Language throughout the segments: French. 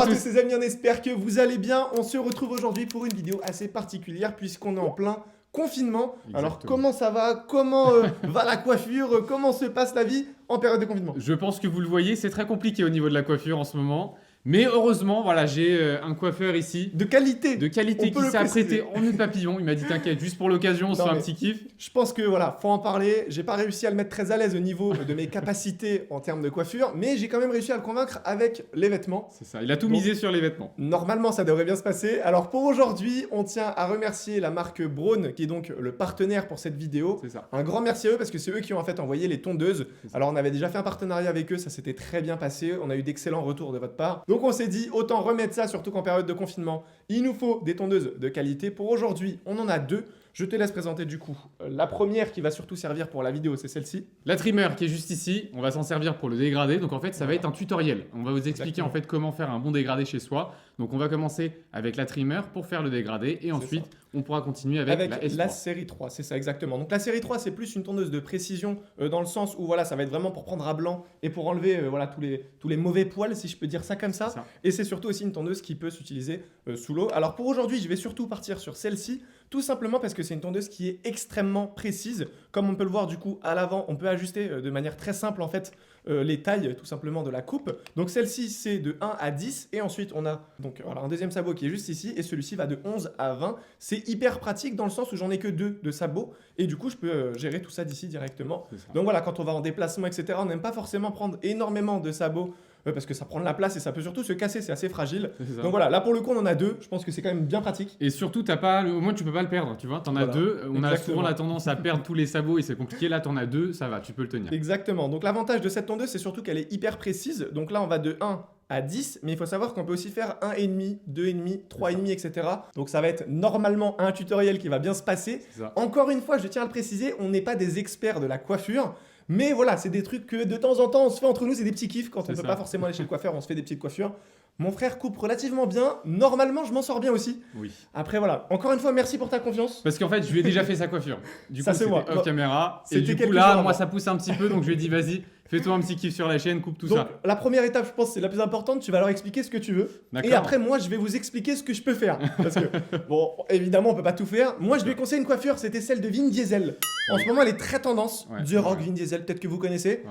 tous les amis, on espère que vous allez bien. On se retrouve aujourd'hui pour une vidéo assez particulière puisqu'on est en plein confinement. Exactement. Alors comment ça va? Comment va la coiffure? Comment se passe la vie en période de confinement? Je pense que vous le voyez, c'est très compliqué au niveau de la coiffure en ce moment. Mais heureusement, voilà, j'ai un coiffeur ici. De qualité. De qualité qui s'est apprêté en nœud papillon. Il m'a dit t'inquiète, juste pour l'occasion, on se fait un petit kiff. Je pense que voilà, faut en parler. J'ai pas réussi à le mettre très à l'aise au niveau de mes capacités en termes de coiffure, mais j'ai quand même réussi à le convaincre avec les vêtements. C'est ça, il a tout misé sur les vêtements. Normalement, ça devrait bien se passer. Alors pour aujourd'hui, on tient à remercier la marque Braun, qui est donc le partenaire pour cette vidéo. C'est ça. Un grand merci à eux parce que c'est eux qui ont en fait envoyé les tondeuses. Alors on avait déjà fait un partenariat avec eux, ça s'était très bien passé. On a eu d'excellents retours de votre part. Donc on s'est dit autant remettre ça, surtout qu'en période de confinement, il nous faut des tondeuses de qualité. Pour aujourd'hui, on en a deux. Je te laisse présenter du coup. La première qui va surtout servir pour la vidéo, c'est celle-ci. La trimmer qui est juste ici, on va s'en servir pour le dégradé. Donc en fait, ça va être un tutoriel. On va vous expliquer en fait comment faire un bon dégradé chez soi. Donc on va commencer avec la trimmer pour faire le dégradé et ensuite on pourra continuer avec la S3. La série 3, c'est ça exactement. Donc la série 3, c'est plus une tondeuse de précision dans le sens où voilà, ça va être vraiment pour prendre à blanc et pour enlever voilà, tous les mauvais poils, si je peux dire ça comme ça. Et c'est surtout aussi une tondeuse qui peut s'utiliser sous l'eau. Alors pour aujourd'hui, je vais surtout partir sur celle-ci, tout simplement parce que c'est une tondeuse qui est extrêmement précise. Comme on peut le voir du coup à l'avant, on peut ajuster de manière très simple en fait les tailles tout simplement de la coupe. Donc celle-ci c'est de 1 à 10 et ensuite on a donc voilà, un deuxième sabot qui est juste ici et celui-ci va de 11 à 20. C'est hyper pratique dans le sens où j'en ai que 2 de sabots et du coup je peux gérer tout ça d'ici directement. Donc voilà, quand on va en déplacement etc, on n'aime pas forcément prendre énormément de sabots parce que ça prend de la place et ça peut surtout se casser, c'est assez fragile. Donc voilà, là pour le coup on en a 2, je pense que c'est quand même bien pratique. Et surtout, au moins tu peux pas le perdre, tu vois, t'en as 2, on a souvent la tendance à perdre tous les sabots et c'est compliqué, là t'en as 2, ça va, tu peux le tenir. Exactement, donc l'avantage de cette tondeuse c'est surtout qu'elle est hyper précise, donc là on va de 1 à 10, mais il faut savoir qu'on peut aussi faire 1,5, 2,5, 3,5, etc. Donc ça va être normalement un tutoriel qui va bien se passer. Encore une fois, je tiens à le préciser, on n'est pas des experts de la coiffure. Mais voilà, c'est des trucs que de temps en temps on se fait entre nous, c'est des petits kiffs. Quand on ne peut pas forcément aller chez le coiffeur, on se fait des petites coiffures. Mon frère coupe relativement bien. Normalement, je m'en sors bien aussi. Oui. Après, voilà. Encore une fois, merci pour ta confiance. Parce qu'en fait, je lui ai déjà fait sa coiffure. Du coup, c'était off caméra. Et du coup, là, moi, ça pousse un petit peu. Donc, je lui ai dit, vas-y, fais-toi un petit kiff sur la chaîne, coupe tout ça. Donc, la première étape, je pense, c'est la plus importante. Tu vas leur expliquer ce que tu veux. Et après, moi, je vais vous expliquer ce que je peux faire. Parce que, bon, évidemment, on peut pas tout faire. Moi, je lui ai conseillé une coiffure. C'était celle de Vin Diesel. En ce moment, elle est très tendance. The Rock, Vin Diesel, peut-être que vous connaissez.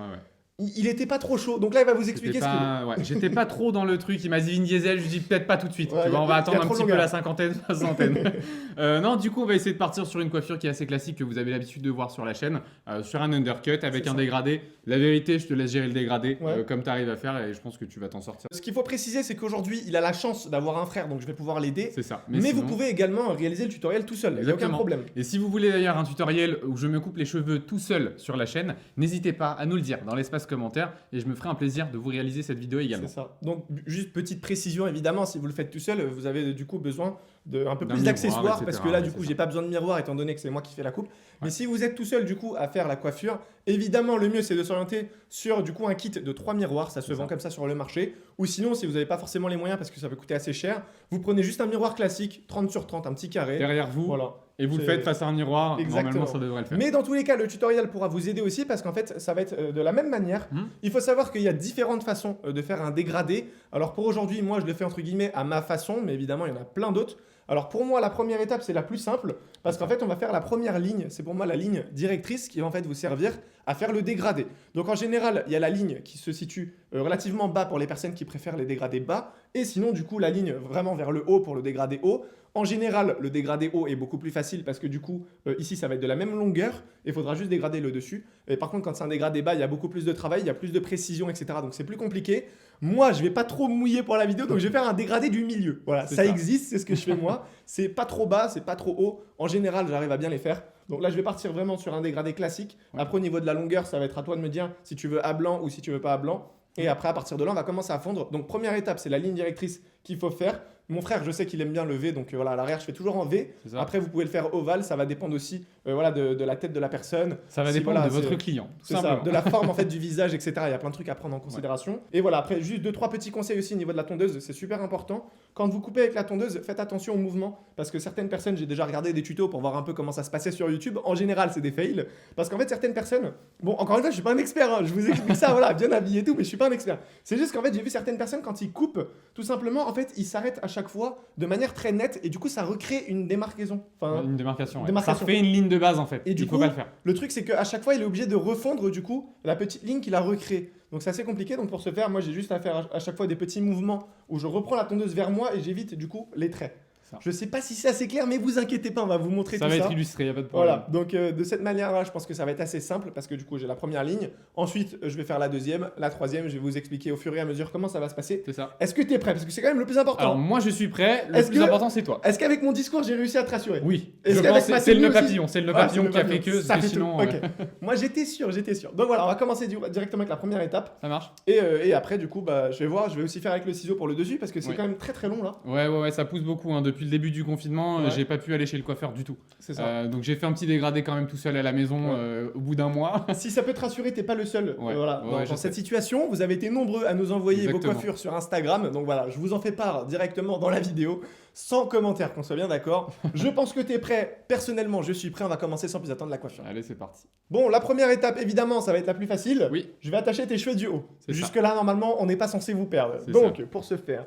Il était pas trop chaud, donc là il va vous expliquer ce qu'il veut. J'étais pas trop dans le truc, il m'a dit Vin Diesel, je dis peut-être pas tout de suite, tu vois, on va attendre un petit peu la cinquantaine, soixantaine. Non, du coup on va essayer de partir sur une coiffure qui est assez classique que vous avez l'habitude de voir sur la chaîne, sur un undercut avec un dégradé. La vérité, je te laisse gérer le dégradé comme tu arrives à faire et je pense que tu vas t'en sortir. Ce qu'il faut préciser, c'est qu'aujourd'hui il a la chance d'avoir un frère, donc je vais pouvoir l'aider. C'est ça. Mais sinon, vous pouvez également réaliser le tutoriel tout seul, il n'y a aucun problème. Et si vous voulez d'ailleurs un tutoriel où je me coupe les cheveux tout seul sur la chaîne, n'hésitez pas à nous le dire dans l'espace commentaire et je me ferai un plaisir de vous réaliser cette vidéo également. C'est ça. Donc, juste petite précision, évidemment, si vous le faites tout seul, vous avez du coup besoin d'un peu plus d'accessoires parce que là, du coup, j'ai pas besoin de miroir étant donné que c'est moi qui fais la coupe. Mais si vous êtes tout seul, du coup, à faire la coiffure, évidemment, le mieux, c'est de s'orienter sur, du coup, un kit de 3 miroirs. Ça se vend comme ça sur le marché. Ou sinon, si vous n'avez pas forcément les moyens parce que ça peut coûter assez cher, vous prenez juste un miroir classique, 30 sur 30, un petit carré. Derrière vous. Voilà. Et vous le faites face à un miroir, normalement ça devrait le faire. Mais dans tous les cas, le tutoriel pourra vous aider aussi parce qu'en fait, ça va être de la même manière. Il faut savoir qu'il y a différentes façons de faire un dégradé. Alors pour aujourd'hui, moi je le fais entre guillemets à ma façon, mais évidemment il y en a plein d'autres. Alors pour moi, la première étape, c'est la plus simple parce qu'en fait, on va faire la première ligne. C'est pour moi la ligne directrice qui va en fait vous servir à faire le dégradé. Donc en général, il y a la ligne qui se situe relativement bas pour les personnes qui préfèrent les dégradés bas et sinon du coup la ligne vraiment vers le haut pour le dégradé haut. En général, le dégradé haut est beaucoup plus facile parce que du coup, ici, ça va être de la même longueur et il faudra juste dégrader le dessus. Et par contre, quand c'est un dégradé bas, il y a beaucoup plus de travail, il y a plus de précision, etc. Donc c'est plus compliqué. Moi, je vais pas trop me mouiller pour la vidéo, donc je vais faire un dégradé du milieu. Voilà, ça existe, c'est ce que je fais moi. C'est pas trop bas, c'est pas trop haut. En général, j'arrive à bien les faire. Donc là, je vais partir vraiment sur un dégradé classique. Après, au niveau de la longueur, ça va être à toi de me dire si tu veux à blanc ou si tu veux pas à blanc. Et après, à partir de là, on va commencer à fondre. Donc, première étape, c'est la ligne directrice qu'il faut faire. Mon frère, je sais qu'il aime bien le V, donc voilà, à l'arrière, je fais toujours en V. Après, vous pouvez le faire ovale, ça va dépendre aussi voilà, de la tête de la personne. Ça va dépendre de votre client. C'est ça, de la forme en fait, du visage, etc. Il y a plein de trucs à prendre en considération. Et voilà, après, juste 2-3 petits conseils aussi au niveau de la tondeuse, c'est super important. Quand vous coupez avec la tondeuse, faites attention au mouvement, parce que certaines personnes, j'ai déjà regardé des tutos pour voir un peu comment ça se passait sur YouTube. En général, c'est des fails, parce qu'en fait, certaines personnes, bon, encore une fois, je suis pas un expert, hein, je vous explique ça, voilà, bien habillé et tout, mais je suis pas un expert. C'est juste qu'en fait, j'ai vu certaines personnes, quand ils coupent, tout simplement, en fait, ils s'arrêtent à chaque fois de manière très nette, et du coup, ça recrée une démarcaison. Enfin, une démarcation. Ça fait une ligne de base, en fait. Et du coup, faut pas le faire. Le truc, c'est qu'à chaque fois, il est obligé de refondre, du coup, la petite ligne qu'il a recréée. Donc c'est assez compliqué, donc pour ce faire, moi j'ai juste à faire à chaque fois des petits mouvements où je reprends la tondeuse vers moi et j'évite du coup les traits. Ça. Je sais pas si c'est assez clair, mais vous inquiétez pas, on va vous montrer tout ça. Ça va être illustré, il n'y a pas de problème. Voilà, donc de cette manière-là, je pense que ça va être assez simple parce que du coup j'ai la première ligne. Ensuite, je vais faire la deuxième, la troisième, je vais vous expliquer au fur et à mesure comment ça va se passer. C'est ça. Est-ce que tu es prêt? Parce que c'est quand même le plus important. Alors moi je suis prêt, le plus important c'est toi. Est-ce qu'avec mon discours j'ai réussi à te rassurer? Oui, je pense que c'est le nœud papillon, c'est le nœud papillon qui a fait que sinon... Okay. Moi j'étais sûr. Donc voilà, on va commencer directement avec la première étape. Ça marche. Et après du coup, bah, je vais aussi faire avec le ciseau pour le dessus parce que c'est quand même très très long là. Ouais, ça pousse beaucoup, hein. Depuis le début du confinement. J'ai pas pu aller chez le coiffeur du tout. C'est ça. Donc j'ai fait un petit dégradé quand même tout seul à la maison au bout d'un mois. Si ça peut te rassurer, t'es pas le seul. Voilà. Dans cette situation, vous avez été nombreux à nous envoyer vos coiffures sur Instagram. Donc voilà, je vous en fais part directement dans la vidéo, sans commentaire, qu'on soit bien d'accord. Je pense que t'es prêt. Personnellement, je suis prêt. On va commencer sans plus attendre la coiffure. Allez, c'est parti. Bon, la première étape, évidemment, ça va être la plus facile. Oui. Je vais attacher tes cheveux du haut. Jusque-là, normalement, on n'est pas censé vous perdre. Donc, pour ce faire,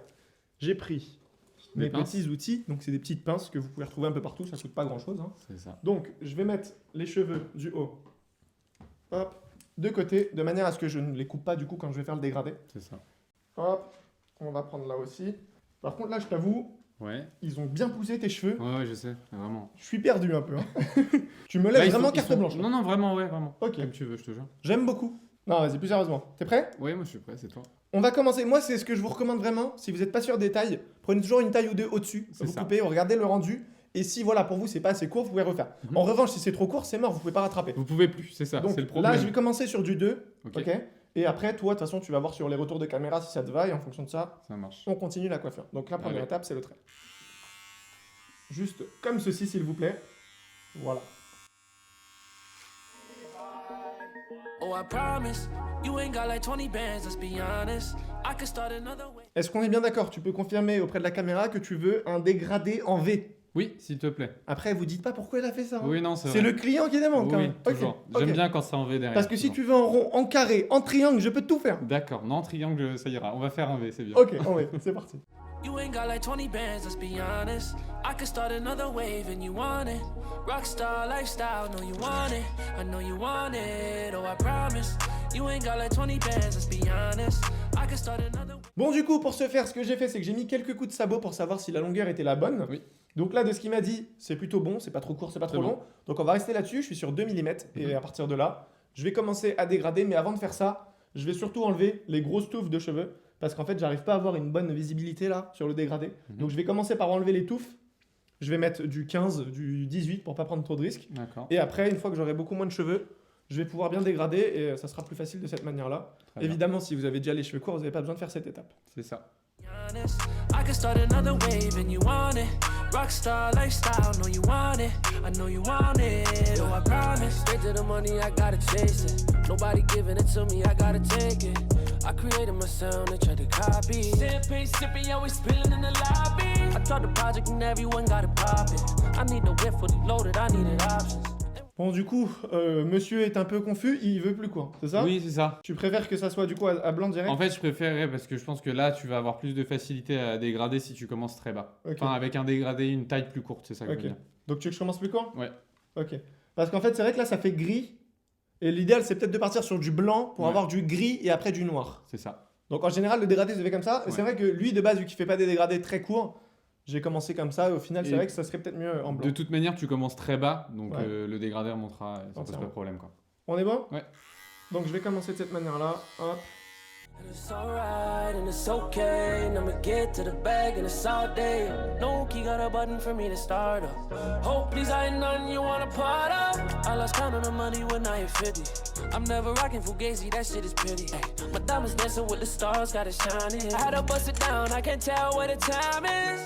j'ai pris mes petits outils, donc c'est des petites pinces que vous pouvez retrouver un peu partout, ça coûte pas grand chose. Hein. C'est ça. Donc je vais mettre les cheveux du haut, hop, de côté, de manière à ce que je ne les coupe pas du coup quand je vais faire le dégradé. C'est ça. Hop, on va prendre là aussi. Par contre là je t'avoue, ils ont bien poussé tes cheveux. Ouais, je sais, vraiment. Je suis perdu un peu. Hein. Tu me laisses vraiment carte blanche. Là. Non, vraiment, vraiment. Ok. Comme tu veux, je te jure. J'aime beaucoup. Non, vas-y, plus sérieusement. T'es prêt? Oui, moi je suis prêt, c'est toi. On va commencer. Moi, c'est ce que je vous recommande vraiment. Si vous n'êtes pas sûr des tailles, prenez toujours une taille ou deux au-dessus. Vous coupez, regardez le rendu. Et si voilà, pour vous, c'est pas assez court, vous pouvez refaire. En revanche, si c'est trop court, c'est mort, vous pouvez pas rattraper. Vous pouvez plus, c'est ça. Donc c'est le problème. Là, je vais commencer sur du 2. Ok. Et après, toi, de toute façon, tu vas voir sur les retours de caméra si ça te va. Et en fonction de ça, marche. On continue la coiffure. Donc la première étape, c'est le trait. Juste comme ceci, s'il vous plaît. Voilà. Est-ce qu'on est bien d'accord? Tu peux confirmer auprès de la caméra que tu veux un dégradé en V? Oui, s'il te plaît. Après, vous dites pas pourquoi il a fait ça. Hein. Oui, non, c'est le client qui demande quand même. Toujours. J'aime bien quand c'est en V derrière. Parce que si tu veux en rond, en carré, en triangle, je peux tout faire. D'accord, non, en triangle, ça ira. On va faire un V, c'est bien. Ok, en V, c'est parti. You ain't got like 20 bands, let's be honest. I could start another wave and you want it. Rockstar lifestyle, know you want it. I know you want it, oh I promise. You ain't got like 20 bands, let's be honest. I could start another wave. Bon, du coup, pour ce faire, ce que j'ai fait, c'est que j'ai mis quelques coups de sabot pour savoir si la longueur était la bonne. Oui. Donc là, de ce qu'il m'a dit, c'est plutôt bon, c'est pas trop court, c'est pas trop long. Donc on va rester là-dessus, je suis sur 2 mm. Et à partir de là, je vais commencer à dégrader. Mais avant de faire ça, je vais surtout enlever les grosses touffes de cheveux. Parce qu'en fait, j'arrive pas à avoir une bonne visibilité là sur le dégradé. Donc je vais commencer par enlever les touffes. Je vais mettre du 15, du 18 pour pas prendre trop de risques. Et après, une fois que j'aurai beaucoup moins de cheveux, je vais pouvoir bien dégrader et ça sera plus facile de cette manière-là. Évidemment, si vous avez déjà les cheveux courts, vous n'avez pas besoin de faire cette étape. C'est ça. I can start another wave and you want it. Rockstar lifestyle, know you want it. I know you want it. Oh, I promise. Straight to the money, I gotta chase it. Nobody giving it to me, I gotta take it. I created my sound, they tried to copy. Champagne sipping, always spilling in the lobby. I tried the project and everyone got it popping. I need the whip fully loaded, I needed options. Bon, du coup, monsieur est un peu confus, il veut plus quoi, c'est ça? Oui, c'est ça. Tu préfères que ça soit du coup à blanc direct? En fait, je préférerais parce que je pense que là, tu vas avoir plus de facilité à dégrader si tu commences très bas. Enfin, avec un dégradé, une taille plus courte, c'est ça que je veux dire. Donc tu veux que je commence plus court? Ouais. Ok. Parce qu'en fait, c'est vrai que là, ça fait gris. Et l'idéal, c'est peut-être de partir sur du blanc pour avoir du gris et après du noir. C'est ça. Donc en général, le dégradé se fait comme ça. Et c'est vrai que lui, de base, vu qu'il fait pas des dégradés très courts, j'ai commencé comme ça. Et au final, c'est vrai que ça serait peut-être mieux en blanc. De toute manière, tu commences très bas. Donc le dégradé remontera. Ça pose pas de problème, quoi. On est bon? Ouais. Donc je vais commencer de cette manière-là. Hop. And it's alright and it's okay. And I'ma get to the bag and it's all day. No key got a button for me to start up. Hope these ain't nothing you wanna part of. I lost count on the money when I hit 50. I'm never rocking Fugazi, that shit is pretty. My diamonds dancing with the stars, got it shining. I had to bust it down, I can't tell what the time is.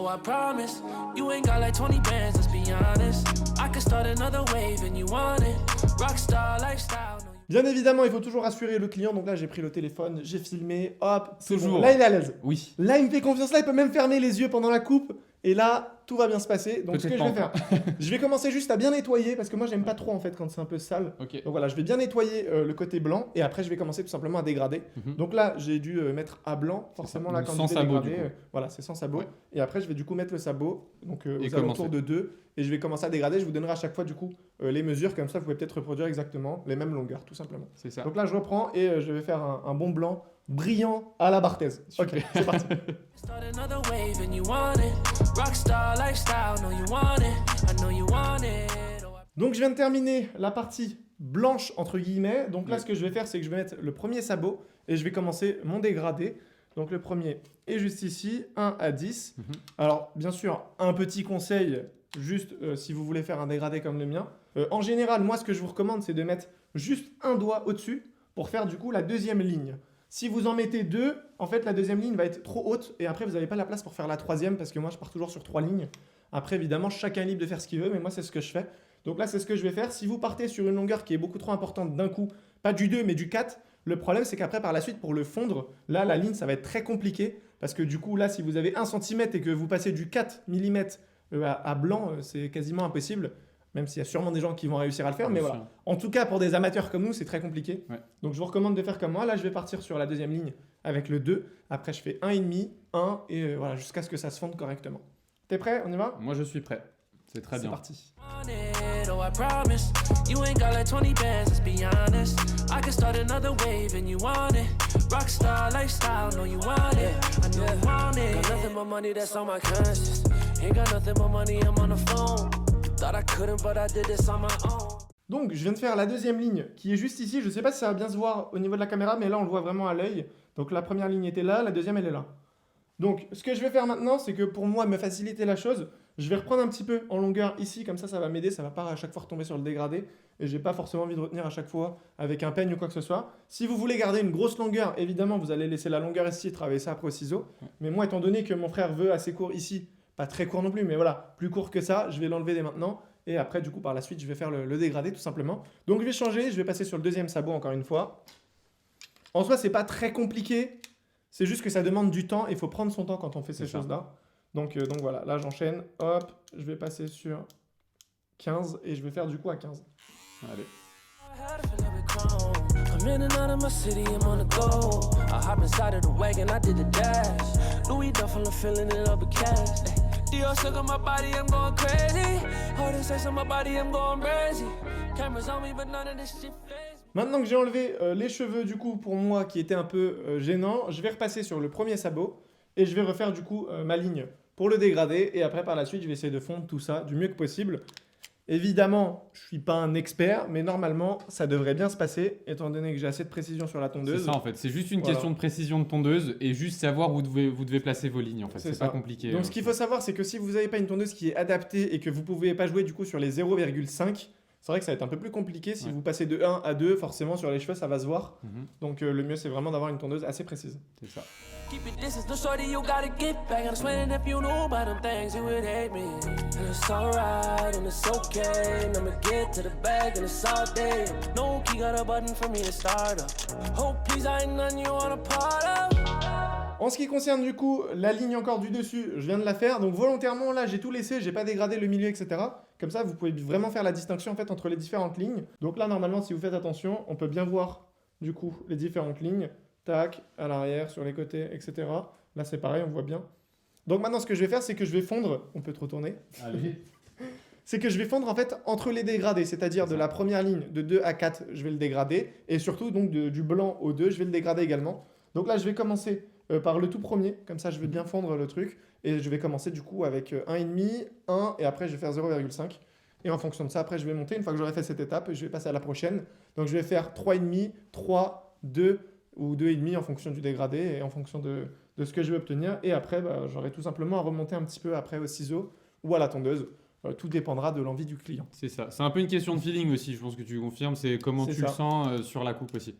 Oh, I promise, you ain't got like 20 bands, let's be honest. I could start another wave and you want it. Rockstar lifestyle. Bien évidemment, il faut toujours rassurer le client. Donc là, j'ai pris le téléphone, j'ai filmé, hop, c'est Toujours. bon. Là, il est à l'aise. Oui. Là, il me fait confiance. Là, il peut même fermer les yeux pendant la coupe. Et là, tout va bien se passer. Donc, ce que je vais faire, je vais commencer juste à bien nettoyer parce que moi, j'aime pas trop en fait quand c'est un peu sale. Okay. Donc voilà, je vais bien nettoyer le côté blanc et après, je vais commencer tout simplement à dégrader. Donc là, j'ai dû mettre à blanc, forcément là quand sans je vais sabot, dégrader. Voilà, c'est sans sabot. Ouais. Et après, je vais du coup mettre le sabot, donc aux commencer. alentours de 2. Et je vais commencer à dégrader. Je vous donnerai à chaque fois du coup les mesures, comme ça, vous pouvez peut-être reproduire exactement les mêmes longueurs, tout simplement. C'est ça. Donc là, je reprends et je vais faire un bon blanc brillant à la Barthez. Ok, c'est parti. Start another wave and you want it. Rockstar lifestyle, know you want it. I know you want it. Donc je viens de terminer la partie blanche entre guillemets. Donc là, ce que je vais faire, c'est que je vais mettre le premier sabot et je vais commencer mon dégradé. Donc le premier est juste ici, 1 à 10. Alors bien sûr, un petit conseil, juste si vous voulez faire un dégradé comme le mien. En général, moi ce que je vous recommande, c'est de mettre juste un doigt au-dessus pour faire du coup la deuxième ligne. Si vous en mettez 2, en fait la deuxième ligne va être trop haute et après vous n'avez pas la place pour faire la troisième parce que moi je pars toujours sur 3 lignes. Après évidemment, chacun est libre de faire ce qu'il veut, mais moi c'est ce que je fais. Donc là c'est ce que je vais faire. Si vous partez sur une longueur qui est beaucoup trop importante d'un coup, pas du 2 mais du 4, le problème c'est qu'après par la suite pour le fondre, là la ligne ça va être très compliqué parce que du coup là si vous avez 1 cm et que vous passez du 4 mm à blanc, c'est quasiment impossible. Même s'il y a sûrement des gens qui vont réussir à le faire, mais voilà. En tout cas, pour des amateurs comme nous, c'est très compliqué. Ouais. Donc, je vous recommande de faire comme moi. Là, je vais partir sur la deuxième ligne avec le 2. Après, je fais 1,5, 1 et voilà, jusqu'à ce que ça se fonde correctement. T'es prêt? On y va? Moi, je suis prêt. C'est très bien. C'est parti. Donc je viens de faire la deuxième ligne qui est juste ici. Je ne sais pas si ça va bien se voir au niveau de la caméra, mais là on le voit vraiment à l'œil. Donc la première ligne était là, la deuxième elle est là. Donc ce que je vais faire maintenant, c'est que pour moi me faciliter la chose, je vais reprendre un petit peu en longueur ici, comme ça va m'aider, ça va pas à chaque fois retomber sur le dégradé. Et j'ai pas forcément envie de retenir à chaque fois avec un peigne ou quoi que ce soit. Si vous voulez garder une grosse longueur, évidemment vous allez laisser la longueur ici et travailler ça après au ciseau. Mais moi étant donné que mon frère veut assez court ici, pas très court non plus, mais voilà, plus court que ça, je vais l'enlever dès maintenant. Et après, du coup, par la suite, je vais faire le dégradé tout simplement. Donc, je vais changer, je vais passer sur le deuxième sabot encore une fois. En soi, c'est pas très compliqué. C'est juste que ça demande du temps. Il faut prendre son temps quand on fait ces choses-là. Donc voilà, là, j'enchaîne. Hop, je vais passer sur 15 et je vais faire du coup à 15. Allez. I'm in and out of my city, I'm on the go. I hop inside of the wagon, I did the dash. Louis Duffel, I'm filling it up with cash. Dior suck on my body, I'm going crazy. All this sex on my body, I'm going crazy. Cameras on me, but none of this shit phase. Maintenant que j'ai enlevé les cheveux du coup pour moi qui était un peu gênant, je vais repasser sur le premier sabot et je vais refaire du coup ma ligne pour le dégradé et après par la suite je vais essayer de fondre tout ça du mieux que possible. Évidemment, je ne suis pas un expert, mais normalement, ça devrait bien se passer, étant donné que j'ai assez de précision sur la tondeuse. C'est ça, en fait. C'est juste une question de précision de tondeuse et juste savoir où vous devez placer vos lignes, en fait. C'est pas compliqué. Donc, ce qu'il faut savoir, c'est que si vous n'avez pas une tondeuse qui est adaptée et que vous ne pouvez pas jouer du coup sur les 0,5, c'est vrai que ça va être un peu plus compliqué. Si vous passez de 1 à 2, forcément, sur les cheveux, ça va se voir. Donc, le mieux, c'est vraiment d'avoir une tondeuse assez précise. C'est ça. Keep it distance, no shorty, you gotta get back. I'm sweating if you know about them things, you would hate me. And it's alright, and it's okay. And I'ma get to the bag, and it's all day. No key got a button for me to start up. Oh, please, I ain't none you want a part of. En ce qui concerne du coup la ligne encore du dessus, je viens de la faire. Donc volontairement, là, j'ai tout laissé, j'ai pas dégradé le milieu, etc. Comme ça, vous pouvez vraiment faire la distinction en fait entre les différentes lignes. Donc là, normalement, si vous faites attention, on peut bien voir du coup les différentes lignes. Tac, à l'arrière, sur les côtés, etc. Là, c'est pareil, on voit bien. Donc maintenant, ce que je vais faire, c'est que je vais fondre. On peut te retourner. Allez. C'est que je vais fondre en fait entre les dégradés, c'est-à-dire de la première ligne de 2 à 4, je vais le dégrader. Et surtout, donc du blanc au 2, je vais le dégrader également. Donc là, je vais commencer par le tout premier. Comme ça, je vais bien fondre le truc. Et je vais commencer du coup avec 1,5, 1, et après, je vais faire 0,5. Et en fonction de ça, après, je vais monter. Une fois que j'aurai fait cette étape, je vais passer à la prochaine. Donc, je vais faire 3,5, 3, 2... ou 2,5 en fonction du dégradé et en fonction de ce que je veux obtenir. Et après, j'aurai tout simplement à remonter un petit peu après au ciseau ou à la tondeuse. Tout dépendra de l'envie du client. C'est ça. C'est un peu une question de feeling aussi, je pense que tu confirmes. C'est comment tu le sens sur la coupe aussi.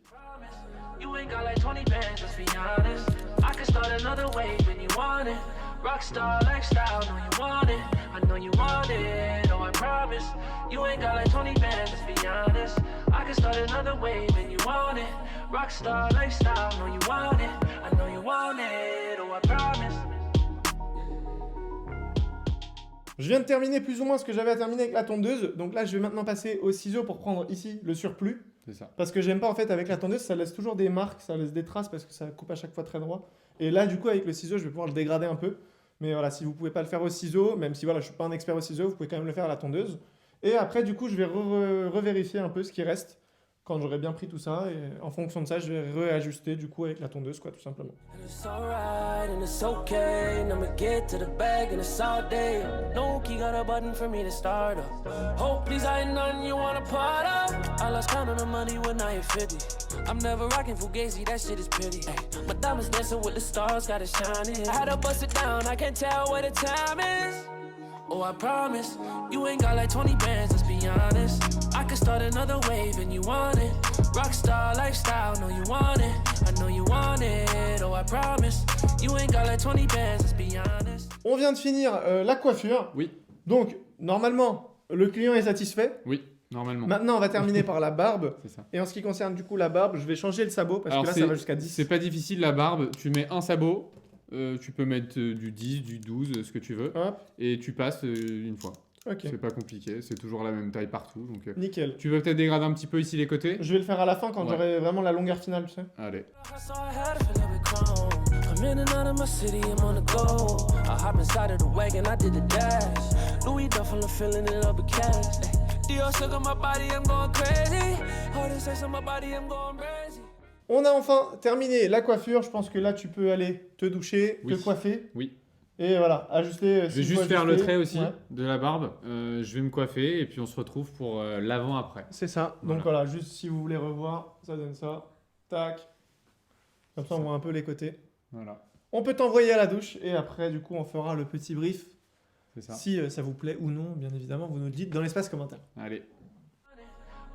Rockstar lifestyle, know you want it. I know you want it. Oh, I promise. You ain't got like 20 bands, let's be honest. I can start another wave and you want it. Rockstar lifestyle, know you want it. I know you want it. Oh, I promise. Je viens de terminer plus ou moins ce que j'avais à terminer avec la tondeuse. Donc là, je vais maintenant passer au ciseau pour prendre ici le surplus. C'est ça. Parce que j'aime pas en fait avec la tondeuse, ça laisse toujours des marques, ça laisse des traces parce que ça coupe à chaque fois très droit. Et là, du coup, avec le ciseau, je vais pouvoir le dégrader un peu. Mais voilà, si vous pouvez pas le faire au ciseau, même si voilà, je suis pas un expert au ciseau, vous pouvez quand même le faire à la tondeuse. Et après, du coup, je vais revérifier un peu ce qui reste quand j'aurai bien pris tout ça. Et en fonction de ça, je vais réajuster du coup avec la tondeuse, quoi, tout simplement. And it's alright and it's okay. And I'ma get to the bag and it's all day. No key got a button for me to start up. Hope these ain't nothing you wanna part of. I lost count on the money when I hit 50. I'm never rocking Fugazi, that shit is pretty. Ay, my diamonds dancing with the stars, gotta shine it. I had to bust it down, I can't tell what the time is. Oh, I promise, you ain't got like 20 bands, let's be honest. I could start another wave and you want it. Rockstar lifestyle, know you want it. I know you want it, oh I promise. You ain't got like 20 bands, let's be honest. On vient de finir la coiffure. Oui. Donc, normalement, le client est satisfait. Oui, normalement. Maintenant, on va terminer par la barbe. C'est ça. Et en ce qui concerne du coup la barbe, je vais changer le sabot parce Alors, que là, ça va jusqu'à 10. C'est pas difficile la barbe. Tu mets un sabot. Tu peux mettre du 10, du 12, ce que tu veux. Hop. Et tu passes une fois. Ok. C'est pas compliqué, c'est toujours la même taille partout. Donc, Nickel. tu veux peut-être dégrader un petit peu ici les côtés. Je vais le faire à la fin quand Ouais. j'aurai vraiment la longueur finale, tu sais. Allez. So I had to fill up with chrome. I'm in and out of my city, I'm on the go. I hop inside of the wagon, I did the dash. Louis Duffel, I'm filling it up with cash. Dior sugar my body, I'm going crazy. All the sex on my body, I'm going crazy. On a enfin terminé la coiffure. Je pense que là, tu peux aller te doucher, Oui. te coiffer. Oui. Et voilà, ajuster. Je vais juste faire le trait aussi Ouais. de la barbe. Je vais me coiffer et puis on se retrouve pour l'avant-après. C'est ça. Donc voilà, juste si vous voulez revoir, ça donne ça. Tac. Comme ça, on voit un peu les côtés. Voilà, On peut t'envoyer à la douche et après, du coup, on fera le petit brief. c'est ça. Si ça vous plaît ou non, bien évidemment, vous nous le dites dans l'espace commentaire. Allez.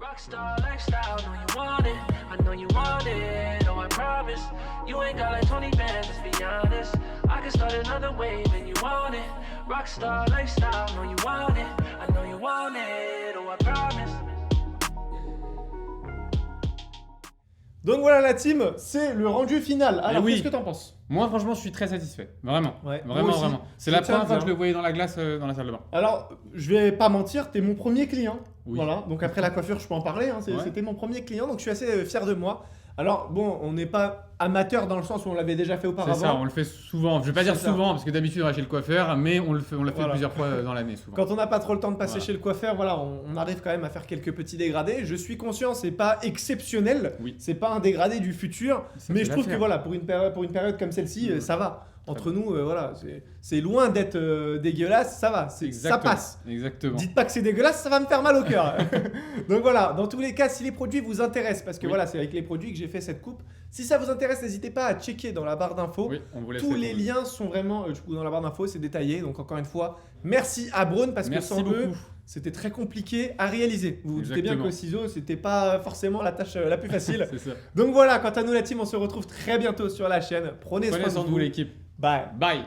Rockstar lifestyle, know you want it. I know you want it, oh I promise. You ain't got like 20 bands, let's be honest. I can start another wave and you want it. Rockstar lifestyle, know you want it. I know you want it, oh I promise. Donc voilà la team, c'est le rendu final. Alors, oui. qu'est-ce que t'en penses? Moi, franchement, je suis très satisfait. Vraiment. Ouais, moi Vraiment, aussi. vraiment. C'est Je la tiens à première fois dire. que je le voyais dans la glace dans la salle de bain. Alors, je vais pas mentir, t'es mon premier client. Oui. Voilà, donc après la coiffure, je peux en parler. Hein, Ouais. C'était mon premier client, donc je suis assez fier de moi. Alors, bon, on n'est pas amateur dans le sens où on l'avait déjà fait C'est auparavant. ça, on le fait souvent. Je vais pas dire C'est ça. souvent parce que d'habitude on va chez le coiffeur, mais on l'a fait Voilà. plusieurs fois dans l'année souvent. Quand on n'a pas trop le temps de passer Voilà. chez le coiffeur, voilà, on arrive quand même à faire quelques petits dégradés. Je suis conscient, c'est pas exceptionnel, Oui. c'est pas un dégradé du futur, Ça mais fait je trouve que l'affaire. voilà, pour une période comme celle-ci, ça va. Entre nous, voilà, c'est loin d'être dégueulasse, ça va, ça Exactement. passe. Exactement. Dites pas que c'est dégueulasse, ça va me faire mal au cœur. Donc voilà, dans tous les cas, si les produits vous intéressent, parce que Oui. voilà, c'est avec les produits que j'ai fait cette coupe, si ça vous intéresse, n'hésitez pas à checker dans la barre d'infos. Oui, on vous laisse Tous les les produits. liens sont vraiment, du coup, dans la barre d'infos, c'est détaillé. Donc encore une fois, merci à Braun parce Merci que sans eux, beaucoup. c'était très compliqué à réaliser. Vous vous doutez bien Exactement. qu'au ciseau, c'était pas forcément la tâche la plus facile. C'est ça. Donc voilà, quant à nous la team, on se retrouve très bientôt sur la chaîne. Prenez Prenez soin soin de de vous. vous l'équipe. Bye. Bye.